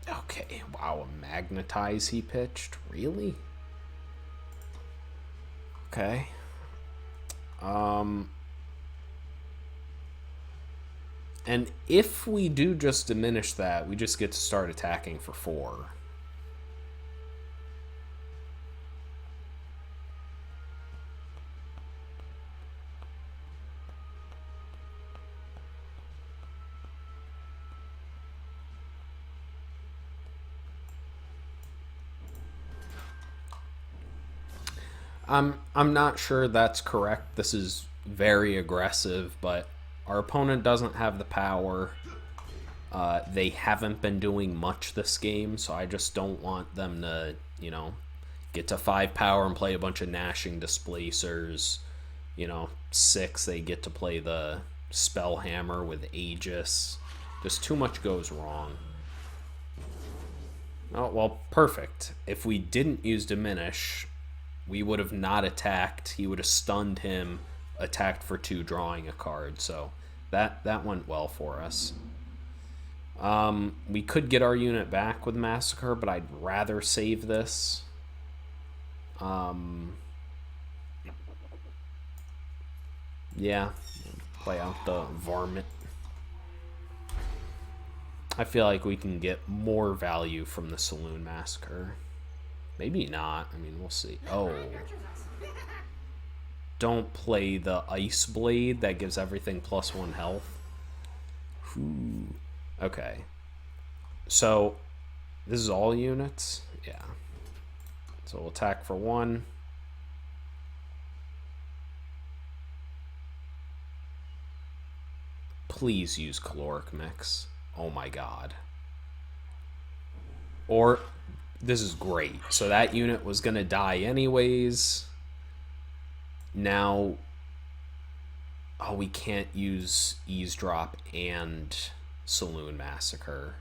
Okay, wow, a magnetize he pitched? Really? Okay. And if we do just diminish that, we just get to start attacking for 4. I'm not sure that's correct. This is very aggressive, but our opponent doesn't have the power. They haven't been doing much this game, so I just don't want them to, you know, get to 5 power and play a bunch of Gnashing Displacers. 6, they get to play the Spellhammer with Aegis. Just too much goes wrong. Oh, well, perfect. If we didn't use Diminish, we would have not attacked. He would have stunned him, attacked for 2, drawing a card. So that went well for us. We could get our unit back with Massacre, but I'd rather save this. Yeah, play out the Varmint. I feel like we can get more value from the Saloon Massacre. Maybe not. I mean, we'll see. Oh. Don't play the Ice Blade. That gives everything +1 health. Ooh. Okay. So, this is all units? Yeah. So we'll attack for 1. Please use Caloric Mix. Oh my god. Or... this is great. So that unit was going to die anyways. Now... oh, we can't use Eavesdrop and Saloon Massacre.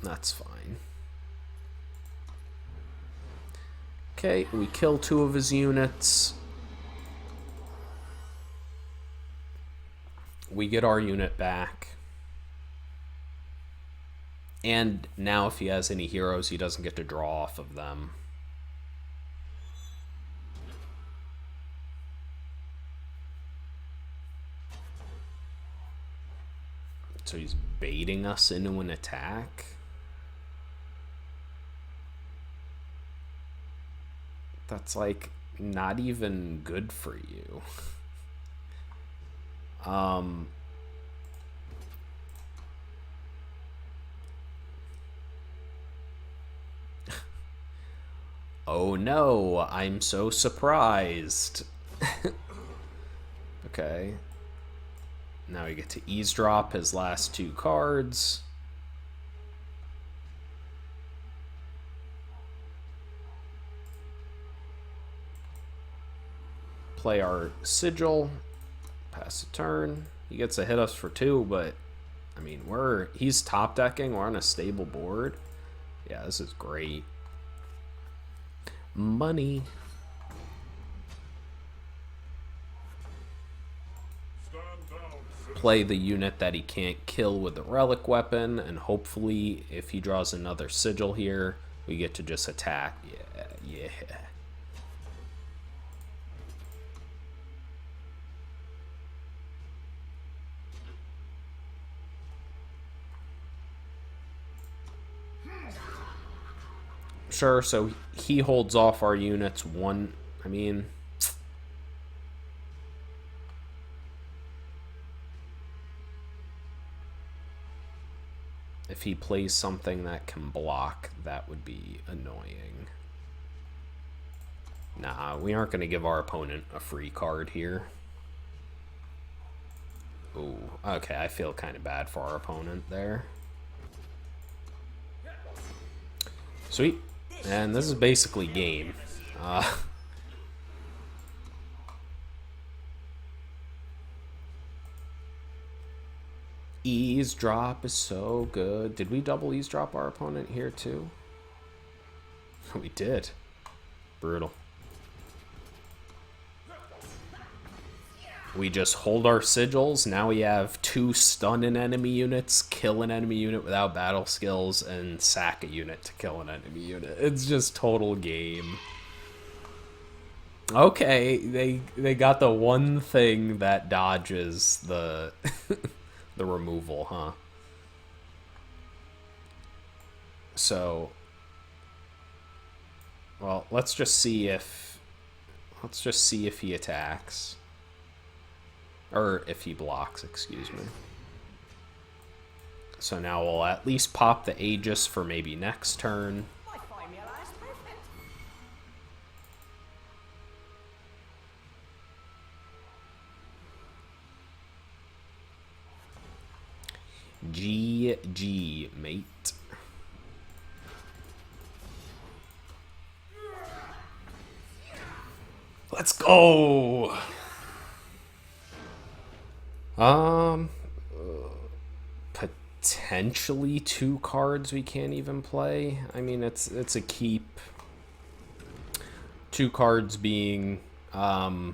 That's fine. Okay, we kill 2 of his units. We get our unit back. And now if he has any heroes, he doesn't get to draw off of them. So he's baiting us into an attack. That's like not even good for you. Oh no, I'm so surprised. Okay. Now we get to eavesdrop his last 2 cards. Play our sigil. Pass a turn. He gets to hit us for 2, but I mean, he's top decking. We're on a stable board. Yeah, this is great. Money. Play the unit that he can't kill with the relic weapon, and hopefully if he draws another sigil here, we get to just attack. Yeah. Sure, so he holds off our units 1. I mean, if he plays something that can block, that would be annoying. Nah, we aren't going to give our opponent a free card here. Ooh, okay, I feel kind of bad for our opponent there. Sweet. And this is basically game. Eavesdrop is so good. Did we double eavesdrop our opponent here too? We did. Brutal. We just hold our sigils. Now we have 2 stun an enemy units, kill an enemy unit without battle skills, and sack a unit to kill an enemy unit. It's just total game. Okay, they got the one thing that dodges the the removal, huh? So, well, let's just see if he attacks. Or if he blocks, excuse me. So now we'll at least pop the Aegis for maybe next turn. GG, mate. Let's go! Potentially 2 cards we can't even play. I mean, it's a keep. 2 cards being, oh,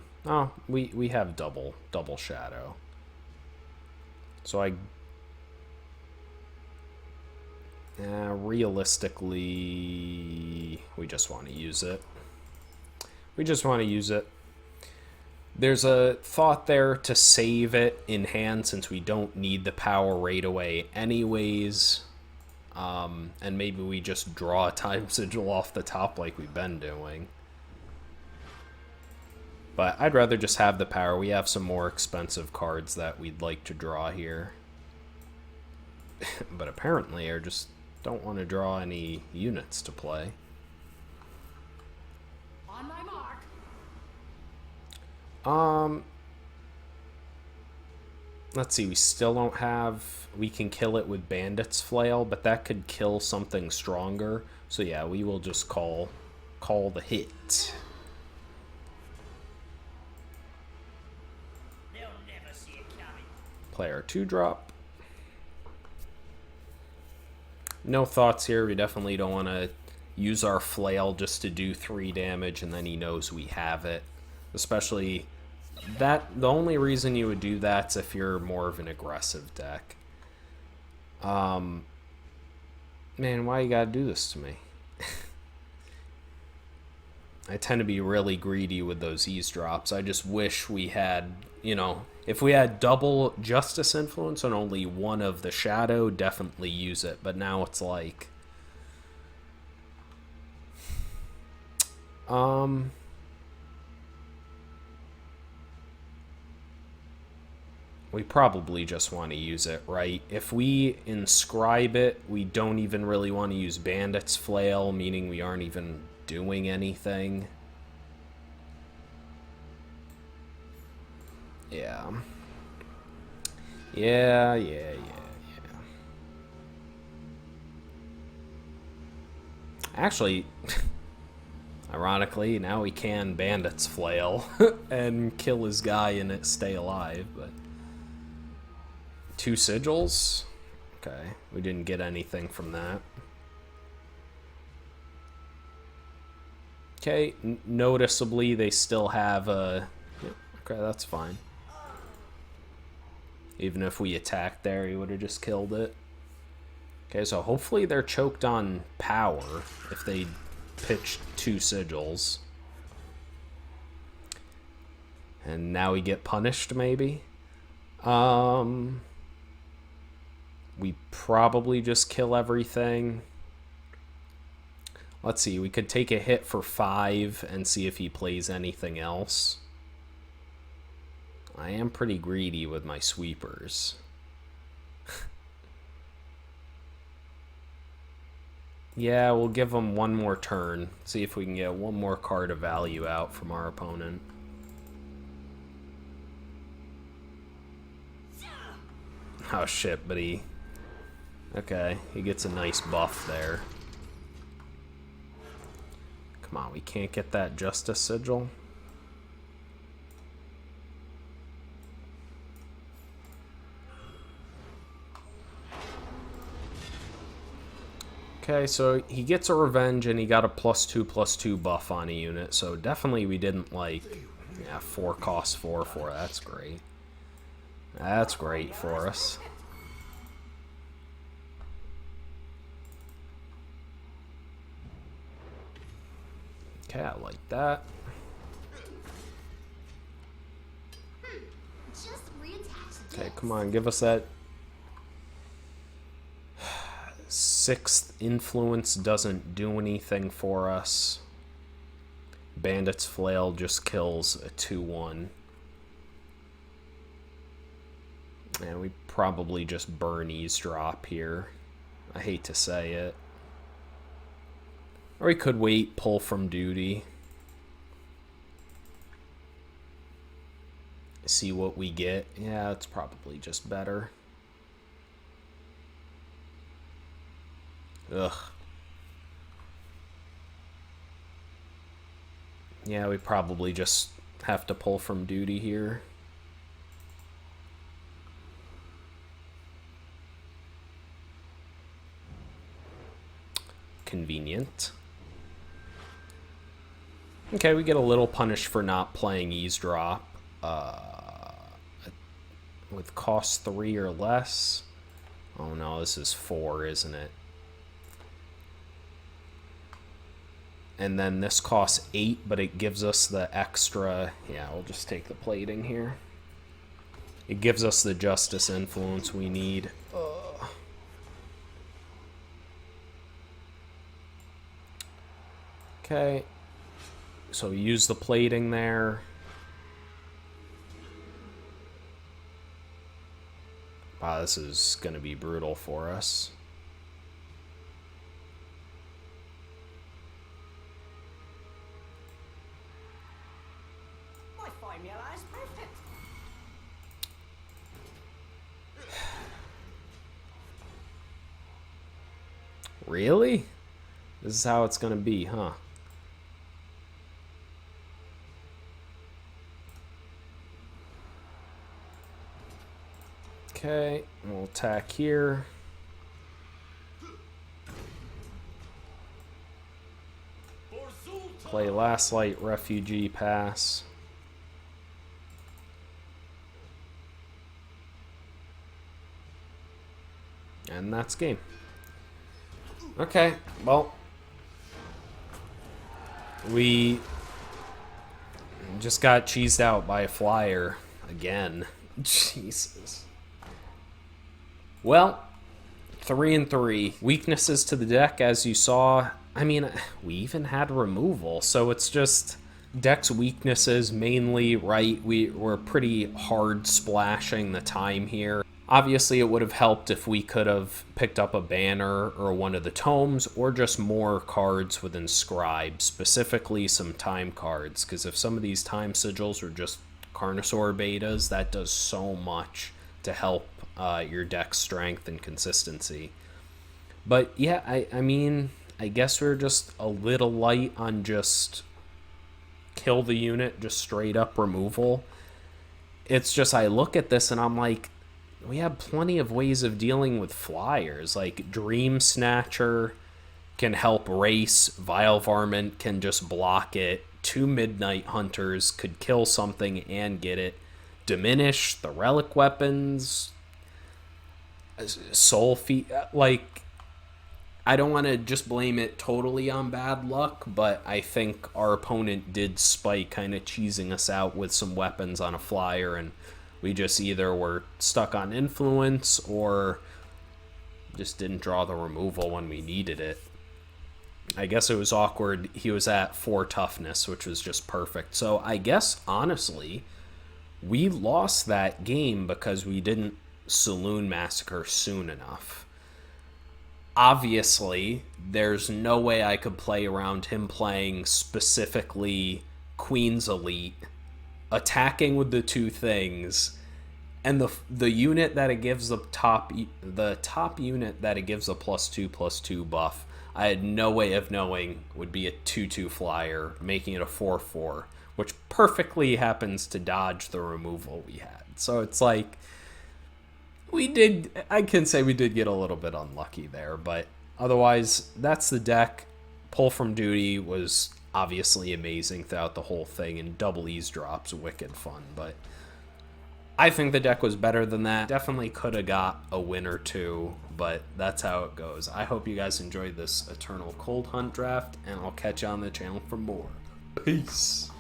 we have double shadow. So realistically, we just want to use it. There's a thought there to save it in hand since we don't need the power right away anyways. And maybe we just draw a time sigil off the top like we've been doing. But I'd rather just have the power. We have some more expensive cards that we'd like to draw here. But apparently I just don't want to draw any units to play. On my mark. Let's see, we still don't have... We can kill it with Bandit's Flail, but that could kill something stronger. So yeah, we will just call the hit. They'll never see it coming. Play our 2-drop. No thoughts here. We definitely don't want to use our flail just to do 3 damage, and then he knows we have it. Especially that, the only reason you would do that's if you're more of an aggressive deck. Man, why you gotta do this to me? I tend to be really greedy with those eavesdrops. I just wish we had, you know, if we had double Justice Influence and only one of the Shadow, definitely use it. But now it's like... we probably just want to use it, right? If we inscribe it, we don't even really want to use Bandit's Flail, meaning we aren't even doing anything. Yeah. Yeah. Actually, ironically, now we can Bandit's Flail and kill his guy and it stay alive, but... 2 sigils? Okay, we didn't get anything from that. Okay, noticeably they still have a... yeah, okay, that's fine. Even if we attacked there, he would have just killed it. Okay, so hopefully they're choked on power if they pitched 2 sigils. And now we get punished, maybe? We probably just kill everything. Let's see, we could take a hit for 5 and see if he plays anything else. I am pretty greedy with my sweepers. Yeah, we'll give him one more turn. See if we can get one more card of value out from our opponent. Oh shit, but he... okay, he gets a nice buff there. Come on, we can't get that Justice Sigil. Okay, so he gets a revenge and he got a +2/+2 buff on a unit, so definitely we didn't like... yeah, 4 cost 4. That's great. That's great for us. Okay, I like that. Just reattach Okay, this. come on, give us that. 6th influence doesn't do anything for us. Bandit's Flail just kills a 2/1. And we probably just burn Eavesdrop here. I hate to say it. Or we could wait, pull from duty. See what we get. Yeah, it's probably just better. Ugh. Yeah, we probably just have to pull from duty here. Convenient. Okay, we get a little punished for not playing Eavesdrop. With cost 3 or less. Oh no, this is 4, isn't it? And then this costs 8, but it gives us the extra... yeah, we'll just take the plating here. It gives us the Justice Influence we need. Okay. So we use the plating there. Wow, this is going to be brutal for us. My formula is perfect. Really? This is how it's going to be, huh? Okay, we'll attack here. Play Last Light Refugee Pass. And that's game. Okay, well, we just got cheesed out by a flyer again. Jesus. Well, 3-3. Weaknesses to the deck, as you saw. I mean, we even had removal, so it's just deck's weaknesses mainly, right? We're pretty hard splashing the time here. Obviously, it would have helped if we could have picked up a banner or one of the tomes, or just more cards with Inscribe, specifically some time cards, because if some of these time sigils were just Carnosaur betas, that does so much to help your deck's strength and consistency. But yeah, I mean, I guess we're just a little light on just kill the unit, just straight up removal. It's just, I look at this and I'm like, we have plenty of ways of dealing with flyers. Like Dream Snatcher can help race, Vile Varmint can just block it, 2 Midnight Hunters could kill something and get it, Diminish, the relic weapons, Soul Feet, like, I don't want to just blame it totally on bad luck, but I think our opponent did spike, kind of cheesing us out with some weapons on a flyer, and we just either were stuck on influence or just didn't draw the removal when we needed it. I guess it was awkward. He was at 4 toughness, which was just perfect. So I guess, honestly, we lost that game because we didn't Saloon Massacre soon enough. Obviously, there's no way I could play around him playing specifically Queen's Elite, attacking with the 2 things, and the unit that it gives the top unit that it gives a +2/+2 buff, I had no way of knowing would be a 2/2 flyer, making it a 4/4, which perfectly happens to dodge the removal we had. So it's like, I can say we did get a little bit unlucky there, but otherwise, that's the deck. Pull from Duty was obviously amazing throughout the whole thing, and double eavesdrop's wicked fun, but I think the deck was better than that. Definitely could have got a win or 2, but that's how it goes. I hope you guys enjoyed this Eternal Cold Hunt draft, and I'll catch you on the channel for more. Peace.